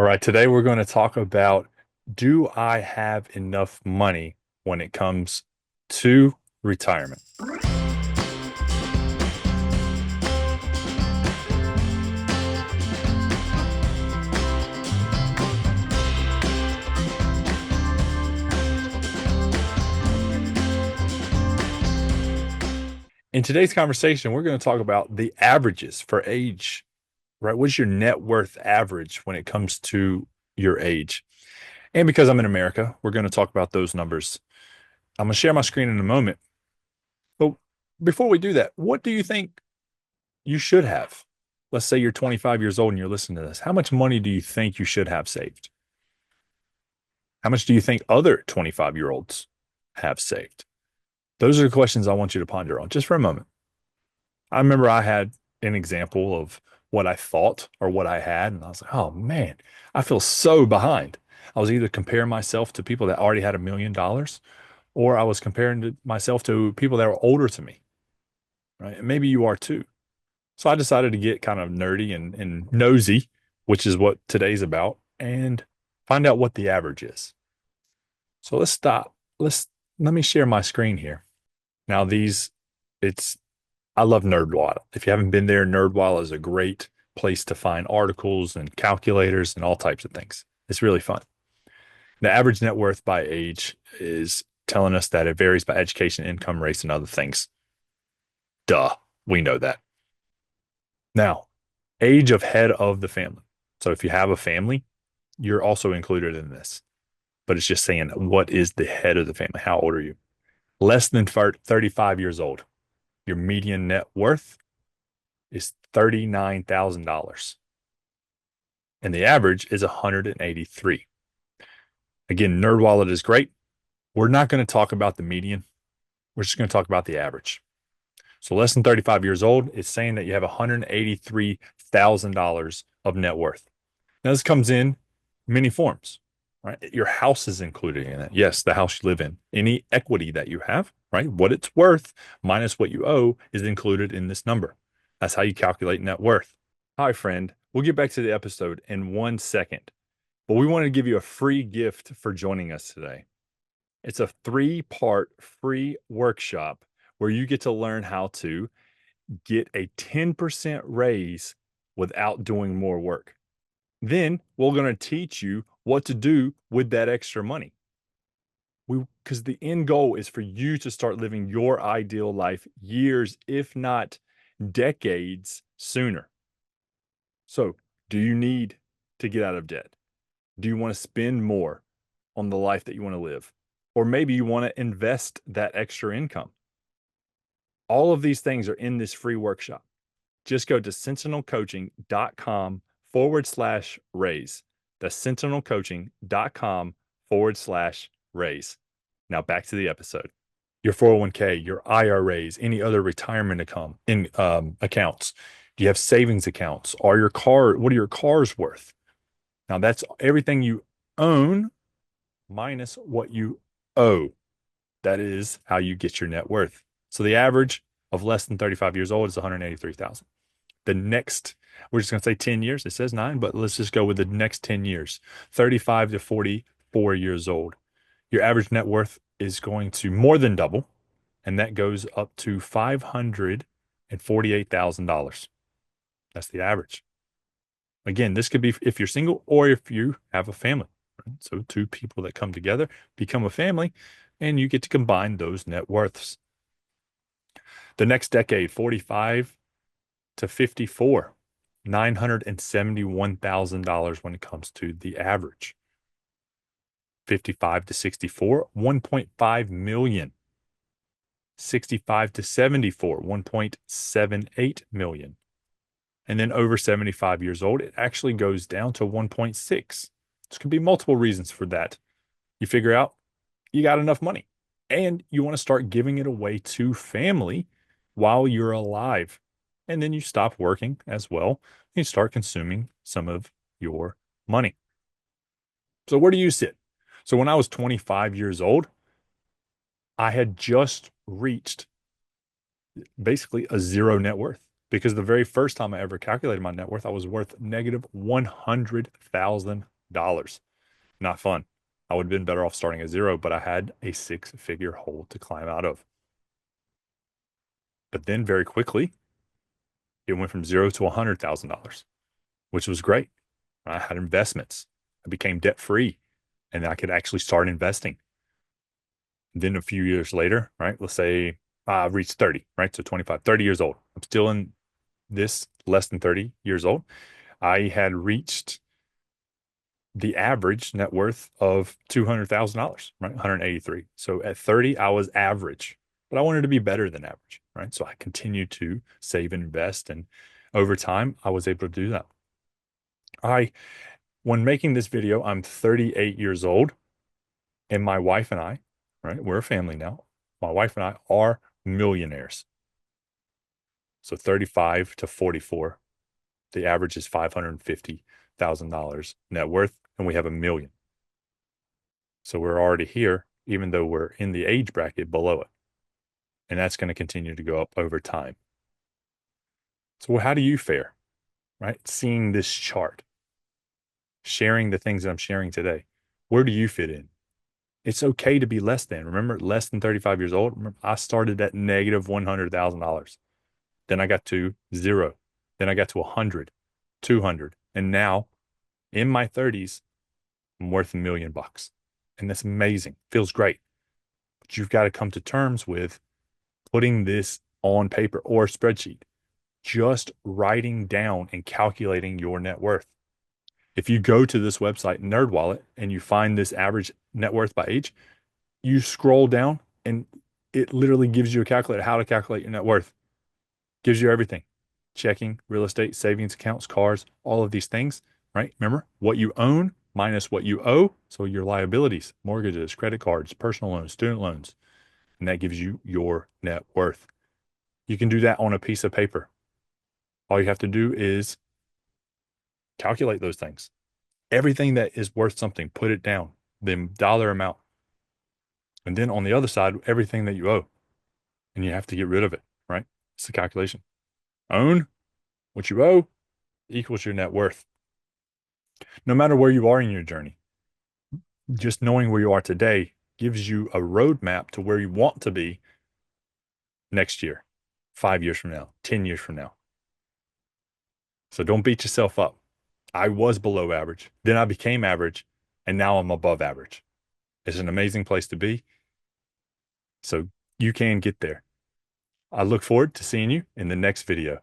right, today we're going to talk about, do I have enough money when it comes to retirement? In today's conversation, we're going to talk about the averages for age, right? What's your net worth average when it comes to your age? And because I'm in America, we're going to talk about those numbers. I'm going to share my screen in a moment. But before we do that, what do you think you should have? Let's say you're 25 years old and you're listening to this. How much money do you think you should have saved? How much do you think other 25-year-olds have saved? Those are the questions I want you to ponder on just for a moment. I remember I had an example of what I thought or what I had, and I was like, oh man, I feel so behind. I was either comparing myself to people that already had $1 million, or I was comparing myself to people that were older to me, right? And maybe you are too. So I decided to get kind of nerdy and nosy, which is what today's about, and find out what the average is. So let's stop. Let me share my screen here. Now it's I love NerdWallet. If you haven't been there, NerdWallet is a great place to find articles and calculators and all types of things. It's really fun. The average net worth by age is telling us that it varies by education, income, race, and other things. Duh, we know that. Now, age of head of the family. So if you have a family, you're also included in this. But it's just saying, what is the head of the family? How old are you? Less than 35 years old. Your median net worth is $39,000. And the average is 183. Again, NerdWallet is great. We're not going to talk about the median. We're just going to talk about the average. So less than 35 years old, it's saying that you have $183,000 of net worth. Now, this comes in many forms, right? Your house is included in it. Yes, the house you live in. Any equity that you have, right? What it's worth minus what you owe is included in this number. That's how you calculate net worth. Hi, friend. We'll get back to the episode in 1 second, but we wanted to give you a free gift for joining us today. It's a 3-part free workshop where you get to learn how to get a 10% raise without doing more work. Then we're going to teach you what to do with that extra money. Because the end goal is for you to start living your ideal life years, if not decades sooner. So, do you need to get out of debt? Do you want to spend more on the life that you want to live? Or maybe you want to invest that extra income. All of these things are in this free workshop. Just go to sentinelcoaching.com/raise. That's sentinelcoaching.com/raise. Now back to the episode. Your 401k, your IRAs, any other retirement accounts. Do you have savings accounts? What are your cars worth? Now that's everything you own minus what you owe. That is how you get your net worth. So the average of less than 35 years old is 183,000. The next, we're just going to say 10 years. It says 9, but let's just go with the next 10 years. 35 to 44 years old. Your average net worth is going to more than double, and that goes up to $548,000. That's the average. Again, this could be if you're single or if you have a family. Right? So two people that come together become a family, and you get to combine those net worths. The next decade, 45 to 54, $971,000 when it comes to the average. 55 to 64, 1.5 million. 65 to 74, 1.78 million. And then over 75 years old, it actually goes down to 1.6. There could be multiple reasons for that. You figure out you got enough money and you want to start giving it away to family while you're alive. And then you stop working as well. And you start consuming some of your money. So where do you sit? So when I was 25 years old, I had just reached basically a zero net worth because the very first time I ever calculated my net worth, I was worth negative $100,000. Not fun. I would have been better off starting at zero, but I had a six-figure hole to climb out of. But then very quickly, it went from zero to $100,000, which was great. I had investments. I became debt free and I could actually start investing. Then a few years later, right? Let's say I reached 30, right? So 25, 30 years old. I'm still in this less than 30 years old. I had reached the average net worth of $200,000, right? 183. So at 30, I was average, but I wanted to be better than average, right? So I continued to save and invest. And over time, I was able to do that. When making this video, I'm 38 years old, and my wife and I, right? We're a family now. My wife and I are millionaires. So 35 to 44, the average is $550,000 net worth, and we have a million. So we're already here, even though we're in the age bracket below it. And that's going to continue to go up over time. So how do you fare, right? Seeing this chart, sharing the things that I'm sharing today, where do you fit in? It's okay to be less than. Remember, less than 35 years old. Remember, I started at negative $100,000. Then I got to zero. Then I got to 100, 200. And now in my 30s, I'm worth $1 million. And that's amazing. Feels great. But you've got to come to terms with putting this on paper or a spreadsheet, just writing down and calculating your net worth. If you go to this website, NerdWallet, and you find this average net worth by age, you scroll down and it literally gives you a calculator, how to calculate your net worth. Gives you everything. Checking, real estate, savings accounts, cars, all of these things, right? Remember what you own minus what you owe. So your liabilities, mortgages, credit cards, personal loans, student loans, and that gives you your net worth. You can do that on a piece of paper. All you have to do is calculate those things. Everything that is worth something, put it down, the dollar amount. And then on the other side, everything that you owe, and you have to get rid of it, right? It's the calculation. Own what you owe equals your net worth. No matter where you are in your journey, just knowing where you are today gives you a roadmap to where you want to be next year, 5 years from now, 10 years from now. So don't beat yourself up. I was below average, then I became average, and now I'm above average. It's an amazing place to be. So you can get there. I look forward to seeing you in the next video.